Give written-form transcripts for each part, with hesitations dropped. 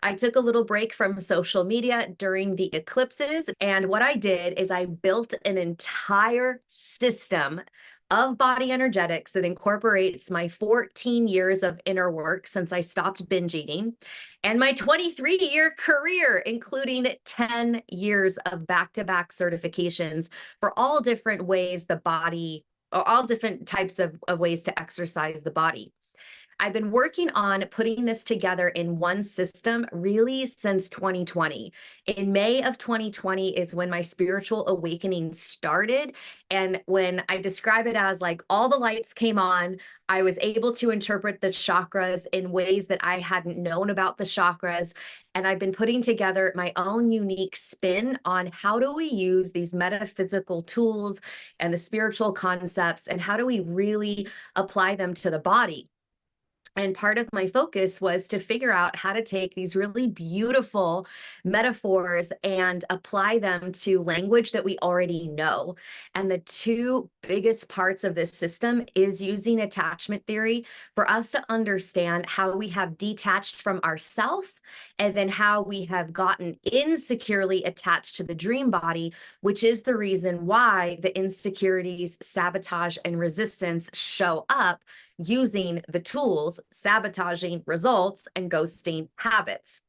I took a little break from social media during the eclipses. And what I did is I built an entire system of body energetics that incorporates my 14 years of inner work since I stopped binge eating and my 23-year career, including 10 years of back-to-back certifications for all different ways the body, or all different types of ways to exercise the body. I've been working on putting this together in one system really since 2020. In May of 2020 is when my spiritual awakening started. And when I describe it as like all the lights came on, I was able to interpret the chakras in ways that I hadn't known about the chakras. And I've been putting together my own unique spin on how do we use these metaphysical tools and the spiritual concepts, and how do we really apply them to the body. And part of my focus was to figure out how to take these really beautiful metaphors and apply them to language that we already know. And the two biggest parts of this system is using attachment theory for us to understand how we have detached from ourself, and then how we have gotten insecurely attached to the dream body, which is the reason why the insecurities, sabotage, and resistance show up using the tools, sabotaging results, and ghosting habits.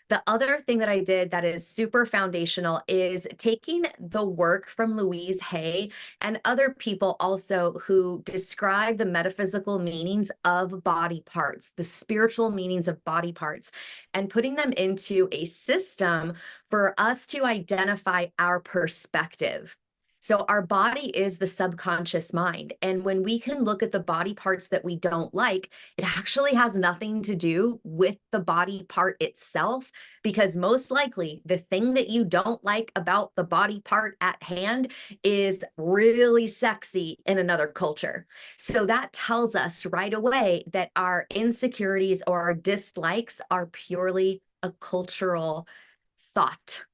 The other thing that I did that is super foundational is taking the work from Louise Hay and other people also who describe the metaphysical meanings of body parts, the spiritual meanings of body parts, and putting them into a system for us to identify our perspective. So our body is the subconscious mind. And when we can look at the body parts that we don't like, it actually has nothing to do with the body part itself, because most likely the thing that you don't like about the body part at hand is really sexy in another culture. So that tells us right away that our insecurities or our dislikes are purely a cultural thought.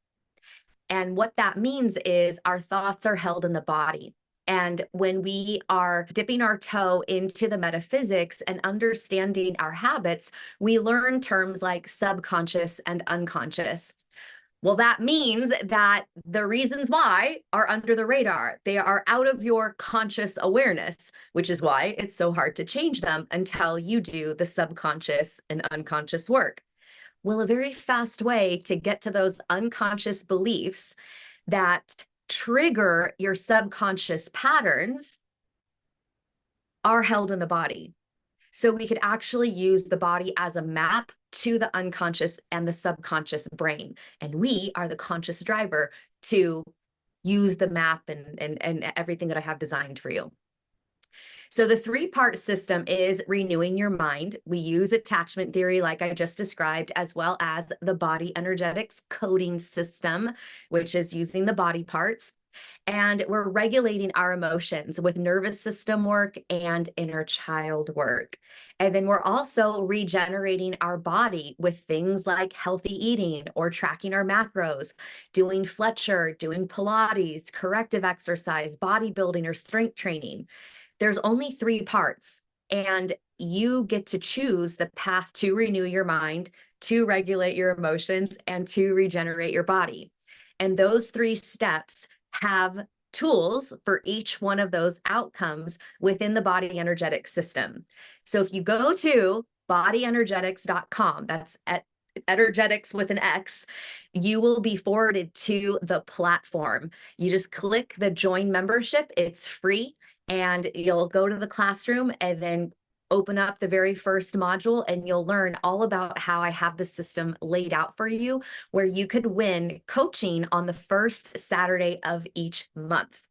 And what that means is our thoughts are held in the body. And when we are dipping our toe into the metaphysics and understanding our habits, we learn terms like subconscious and unconscious. Well, that means that the reasons why are under the radar. They are out of your conscious awareness, which is why it's so hard to change them until you do the subconscious and unconscious work. Well, a very fast way to get to those unconscious beliefs that trigger your subconscious patterns are held in the body. So we could actually use the body as a map to the unconscious and the subconscious brain. And we are the conscious driver to use the map and everything that I have designed for you. So the three-part system is renewing your mind. We use attachment theory, like I just described, as well as the body energetics coding system, which is using the body parts. And we're regulating our emotions with nervous system work and inner child work. And then we're also regenerating our body with things like healthy eating or tracking our macros, doing Fletcher, doing Pilates, corrective exercise, bodybuilding, or strength training. There's only three parts, and you get to choose the path to renew your mind, to regulate your emotions, and to regenerate your body. And those three steps have tools for each one of those outcomes within the body energetic system. So if you go to bodyenergetics.com, that's at Energetix with an X, you will be forwarded to the platform. You just click the join membership. It's free. And you'll go to the classroom and then open up the very first module, and you'll learn all about how I have the system laid out for you, where you could win coaching on the first Saturday of each month.